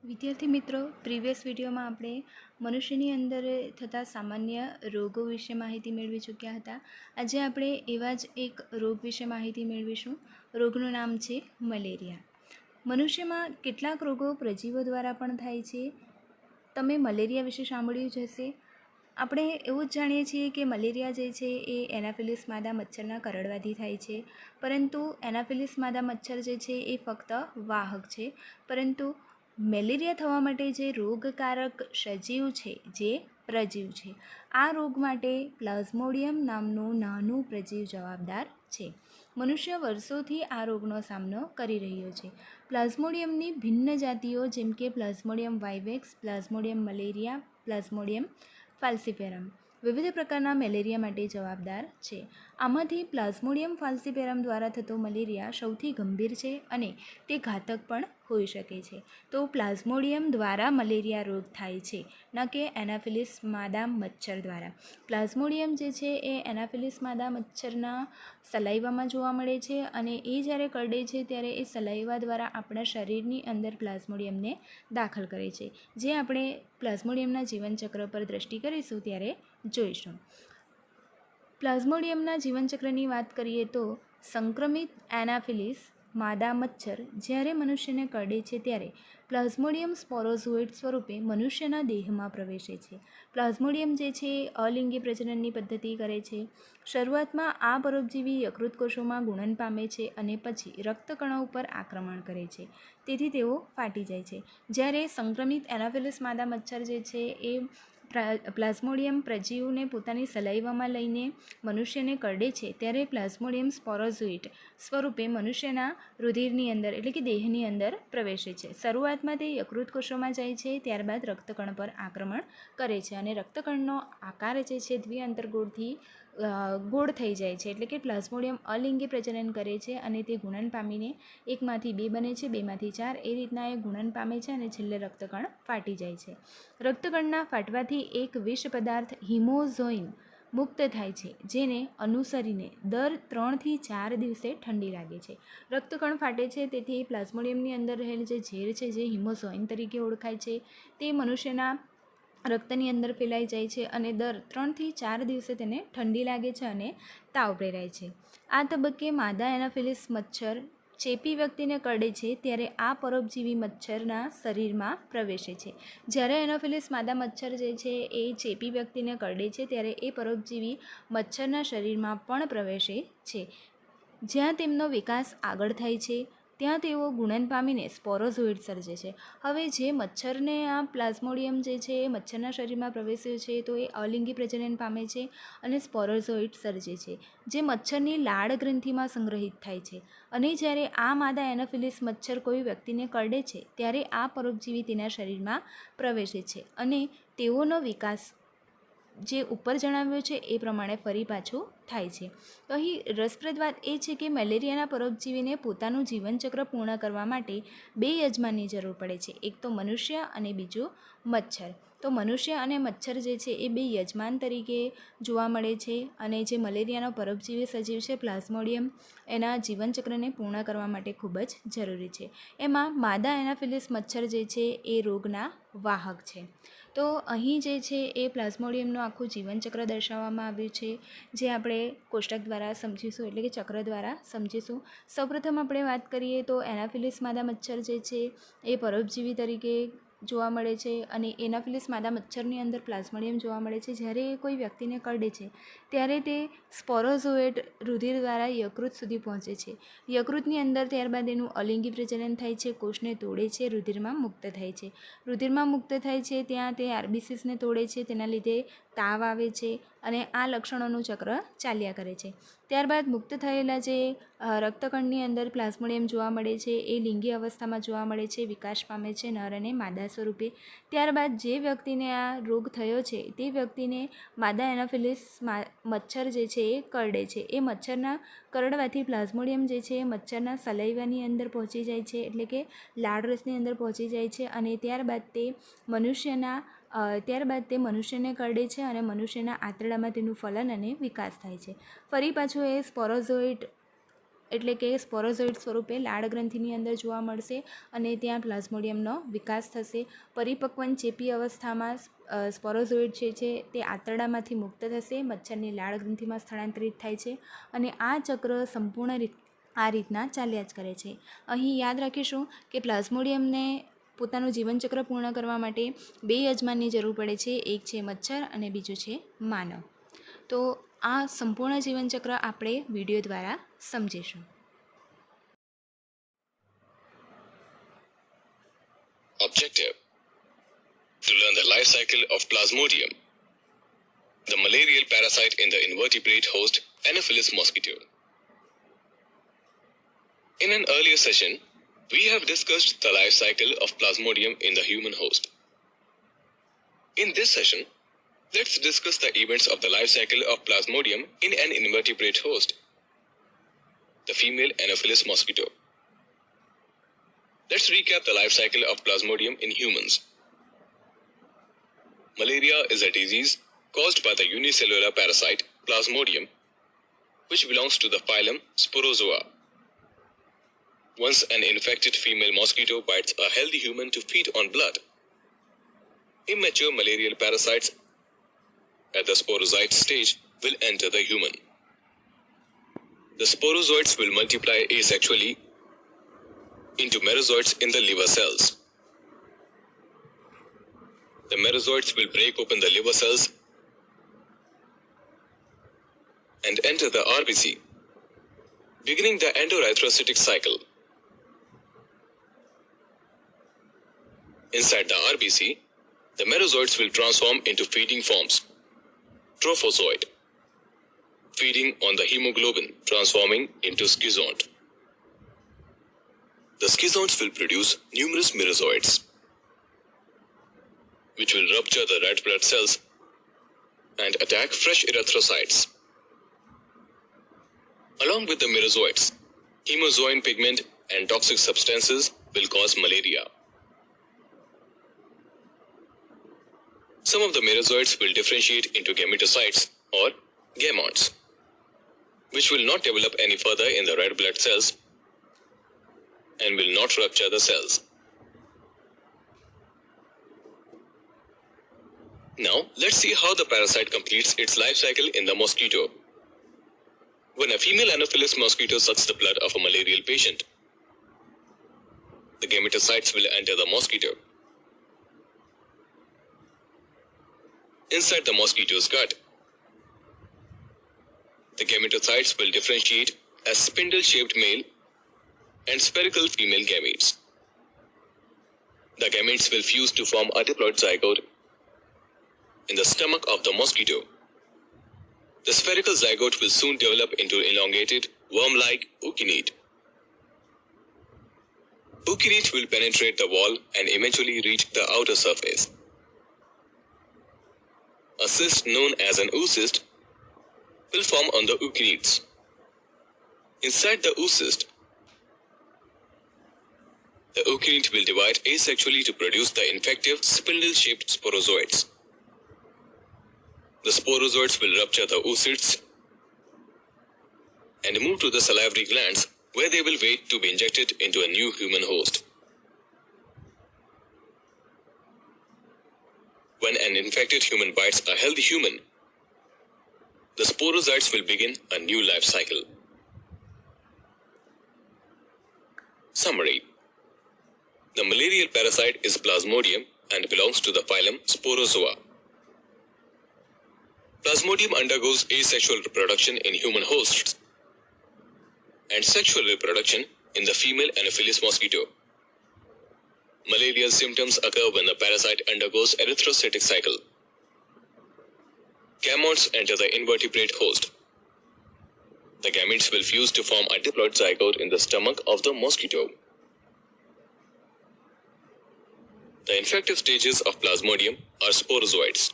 વિદ્યાર્થી મિત્રો, પ્રીવિયસ વિડીયોમાં આપણે મનુષ્યની અંદર થતા સામાન્ય રોગો વિશે માહિતી મેળવી ચૂક્યા હતા. આજે આપણે એવા જ એક રોગ વિશે માહિતી મેળવીશું. રોગનું નામ છે મલેરિયા. મનુષ્યમાં કેટલાક રોગો પ્રજીવો દ્વારા પણ થાય છે. તમે મલેરિયા વિશે સાંભળ્યું જ હશે. આપણે એવું જ જાણીએ છીએ કે મલેરિયા જે છે એ એનાફિલિસ માદા મચ્છરના કરડવાથી થાય છે, પરંતુ એનાફિલિસ માદા મચ્છર જે છે એ ફક્ત વાહક છે. પરંતુ મેલેરિયા થવા માટે જે રોગકારક સજીવ છે જે પ્રજીવ છે. આ રોગ માટે પ્લાઝ્મોડિયમ નામનું નાનું પ્રજીવ જવાબદાર છે. મનુષ્ય વર્ષોથી આ રોગનો સામનો કરી રહ્યો છે. પ્લાઝ્મોડિયમની ભિન્ન જાતિઓ જેમ કે પ્લાઝ્મોડિયમ વાઇવેક્સ, પ્લાઝ્મોડિયમ મલેરિયા, પ્લાઝ્મોડિયમ ફાલ્સીફેરમ વિવિધ પ્રકારના મેલેરિયા માટે જવાબદાર છે. આમાંથી પ્લાઝ્મોડિયમ ફાલ્સીફેરમ દ્વારા થતો મલેરિયા સૌથી ગંભીર છે અને તે ઘાતક પણ હોઈ શકે છે. તો પ્લાઝ્મોડિયમ દ્વારા મલેરિયા રોગ થાય છે, ન કે એનાફિલિસ માદા મચ્છર દ્વારા. પ્લાઝ્મોડિયમ જે છે એ એનાફિલિસ માદા મચ્છરના સલાઈવામાં જોવા મળે છે અને એ જ્યારે કરડે છે ત્યારે એ સલાઈવા દ્વારા આપણા શરીરની અંદર પ્લાઝ્મોડિયમને દાખલ કરે છે, જે આપણે પ્લાઝ્મોડિયમના જીવનચક્ર પર દ્રષ્ટિ કરીશું ત્યારે જોઈશું. પ્લાઝ્મોડિયમના જીવનચક્રની વાત કરીએ તો સંક્રમિત એનાફિલિસ માદા મચ્છર જ્યારે મનુષ્યને કરડે છે ત્યારે પ્લાઝ્મોડિયમ સ્પોરોઝોઇડ સ્વરૂપે મનુષ્યના દેહમાં પ્રવેશે છે. પ્લાઝ્મોડિયમ જે છે એ અલિંગી પ્રજનનની પદ્ધતિ કરે છે. શરૂઆતમાં આ પરોપજીવી યકૃત કોષોમાં ગુણન પામે છે અને પછી રક્તકણો ઉપર આક્રમણ કરે છે, તેથી તેઓ ફાટી જાય છે. જ્યારે સંક્રમિત એનાફિલિસ માદા મચ્છર જે છે એ પ્લાઝ્મોડિયમ પ્રજીવને પોતાની સલાઈવામાં લઈને મનુષ્યને કરડે છે ત્યારે પ્લાઝ્મોડિયમ સ્પોરોઝોઇડ સ્વરૂપે મનુષ્યના રુધિરની અંદર એટલે કે દેહની અંદર પ્રવેશે છે. શરૂઆતમાં તે યકૃત કોષોમાં જાય છે, ત્યારબાદ રક્તકણ પર આક્રમણ કરે છે અને રક્તકણનો આકાર જે છે દ્વિઅંતરગોળથી ગોળ થઈ જાય છે, એટલે કે પ્લાઝ્મોડિયમ અલિંગી પ્રજનન કરે છે અને તે ગુણન પામીને એકમાંથી બે બને છે, બેમાંથી ચાર, એ રીતના એ ગુણન પામે છે અને છેલ્લે રક્તકણ ફાટી જાય છે. રક્તકણના ફાટવાથી એક વિષ પદાર્થ હિમોઝોઇન મુક્ત થાય છે, જેને અનુસરીને દર 3 થી 4 દિવસે ઠંડી લાગે છે. રક્તકણ ફાટે છે, તેથી પ્લાઝ્મોડિયમની અંદર રહેલ જે ઝેર છે જે હિમોઝોઇન તરીકે ઓળખાય છે તે મનુષ્યના રક્તની અંદર ફેલાઈ જાય છે અને દર 3 થી 4 દિવસે તેને ઠંડી લાગે છે અને તાવ પ્રેરાય છે. આ તબક્કે માદા એનાફિલિસ મચ્છર ચેપી વ્યક્તિને કરડે છે ત્યારે આ પરોપજીવી મચ્છરના શરીરમાં પ્રવેશે છે. જ્યારે એનાફિલિસ માદા મચ્છર જે છે એ ચેપી વ્યક્તિને કરડે છે ત્યારે એ પરોપજીવી મચ્છરના શરીરમાં પણ પ્રવેશે છે. જ્યાં તેમનો વિકાસ આગળ થાય છે ત્યાં તેઓ ગુણન પામીને સ્પોરોઝોઇડ સર્જે છે. હવે જે મચ્છરને આ પ્લાઝ્મોડિયમ જે છે એ મચ્છરના શરીરમાં પ્રવેશ્યો છે તો એ અલિંગી પ્રજનન પામે છે અને સ્પોરોઝોઇડ સર્જે છે, જે મચ્છરની લાળ ગ્રંથિમાં સંગ્રહિત થાય છે. અને જ્યારે આ માદા એનાફિલિસ મચ્છર કોઈ વ્યક્તિને કરડે છે ત્યારે આ પરોપજીવી તેના શરીરમાં પ્રવેશે છે અને તેઓનો વિકાસ જે ઉપર જણાવ્યો છે એ પ્રમાણે ફરી પાછું થાય છે. તો અહીં રસપ્રદ વાત એ છે કે મેલેરિયાના પરોપજીવીને પોતાનું જીવનચક્ર પૂર્ણ કરવા માટે બે યજમાનની જરૂર પડે છે, એક તો મનુષ્ય અને બીજું મચ્છર. તો મનુષ્ય અને મચ્છર જે છે એ બે યજમાન તરીકે જોવા મળે છે અને જે મલેરિયાનો પરોપજીવી સજીવ છે પ્લાઝ્મોડિયમ એના જીવનચક્રને પૂર્ણ કરવા માટે ખૂબ જ જરૂરી છે. એમાં માદા એનાફિલિસ મચ્છર જે છે એ રોગના વાહક છે. તો અહીં જે છે એ પ્લાઝ્મોડિયમનું આખું જીવનચક્ર દર્શાવવામાં આવ્યું છે, જે આપણે કોષ્ટક દ્વારા સમજીશું, એટલે કે ચક્ર દ્વારા સમજીશું. સૌપ્રથમ આપણે વાત કરીએ તો એનાફિલિસ માદા મચ્છર જે છે એ પરોપજીવી તરીકે જોવા મળે છે અને એનાફિલિસ માદા મચ્છરની અંદર પ્લાઝ્મોડિયમ જોવા મળે છે. જ્યારે એ કોઈ વ્યક્તિને કરડે છે ત્યારે તે સ્પોરોઝોઇડ રુધિર દ્વારા યકૃત સુધી પહોંચે છે. યકૃતની અંદર ત્યારબાદ એનું અલિંગી પ્રજનન થાય છે, કોષને તોડે છે, રુધિરમાં મુક્ત થાય છે. રુધિરમાં મુક્ત થાય છે ત્યાં તે આરબીસીસને તોડે છે, તેના લીધે તાવ આવે છે અને આ લક્ષણોનું ચક્ર ચાલ્યા કરે છે. ત્યારબાદ મુક્ત થયેલા જે રક્તકણની અંદર પ્લાઝ્મોડિયમ જોવા મળે છે એ લિંગી અવસ્થામાં જોવા મળે છે, વિકાસ પામે છે નર અને માદા સ્વરૂપે. ત્યારબાદ જે વ્યક્તિને આ રોગ થયો છે તે વ્યક્તિને માદા એનાફિલિસ મચ્છર જે છે એ કરડે છે. એ મચ્છરના કરડવાથી પ્લાઝ્મોડિયમ જે છે એ મચ્છરના સલાઈવાની અંદર પહોંચી જાય છે, એટલે કે લાળરસની અંદર પહોંચી જાય છે અને ત્યારબાદ તે મનુષ્યને કરડે છે અને મનુષ્યના આંતરડામાં તેનું ફલન અને વિકાસ થાય છે. ફરી પાછું એ સ્પોરોઝોઇડ એટલે કે સ્પોરોઝોઇડ સ્વરૂપે લાળ ગ્રંથિની અંદર જોવા મળશે અને ત્યાં પ્લાઝ્મોડિયમનો વિકાસ થશે. પરિપક્વન ચેપી અવસ્થામાં સ્પોરોઝોઇડ છે તે આંતરડામાંથી મુક્ત થશે, મચ્છરની લાળ ગ્રંથિમાં સ્થળાંતરિત થાય છે અને આ ચક્ર સંપૂર્ણ આ રીતના ચાલ્યા જ કરે છે. અહીં યાદ રાખીશું કે પ્લાઝ્મોડિયમને પોતાનું જીવનચક્ર પૂર્ણ કરવા માટે 2 યજમાનની જરૂર પડે છે. એક છે મચ્છર અને બીજું છે માનવ. તો આ સંપૂર્ણ જીવનચક્ર આપણે વિડીયો દ્વારા સમજીશું. Objective: to learn the life cycle of Plasmodium, the malarial parasite in the invertebrate host Anopheles mosquito. In an earlier session, we have discussed the life cycle of Plasmodium in the human host. In this session, let's discuss the events of the life cycle of Plasmodium in an invertebrate host, the female Anopheles mosquito. Let's recap the life cycle of Plasmodium in humans. Malaria is a disease caused by the unicellular parasite Plasmodium, which belongs to the phylum Sporozoa. Once an infected female mosquito bites a healthy human to feed on blood, immature malarial parasites at the sporozoite stage will enter the human. The sporozoites will multiply asexually into merozoites in the liver cells. The merozoites will break open the liver cells and enter the RBC, beginning the endoerythrocytic cycle. Inside the RBC, the merozoites will transform into feeding forms. Trophozoite, feeding on the hemoglobin, transforming into schizont. The schizonts will produce numerous merozoites, which will rupture the red blood cells and attack fresh erythrocytes. Along with the merozoites, hemozoin pigment and toxic substances will cause malaria. Some of the merozoites will differentiate into gametocytes or gametes, which will not develop any further in the red blood cells and will not rupture the cells. Now, let's see how the parasite completes its life cycle in the mosquito. When a female Anopheles mosquito sucks the blood of a malarial patient, the gametocytes will enter the mosquito. Inside the mosquito's gut, the gametocytes will differentiate as spindle-shaped male and spherical female gametes. The gametes will fuse to form a diploid zygote in the stomach of the mosquito. The spherical zygote will soon develop into elongated, worm-like ookinete. Ookinete will penetrate the wall and eventually reach the outer surface. A cyst known as an oocyst will form on the ookinetes. Inside the oocyst, the ookinete will divide asexually to produce the infective spindle-shaped sporozoites. The sporozoites will rupture the oocysts and move to the salivary glands, where they will wait to be injected into a new human host. When an infected human bites a healthy human, the sporozoites will begin a new life cycle. Summary: the malarial parasite is Plasmodium and belongs to the phylum Sporozoa. Plasmodium undergoes asexual reproduction in human hosts and sexual reproduction in the female Anopheles mosquito. Malarial symptoms occur when the parasite undergoes erythrocytic cycle. Gametes enter the invertebrate host. The gametes will fuse to form a diploid zygote in the stomach of the mosquito. The infective stages of Plasmodium are sporozoites.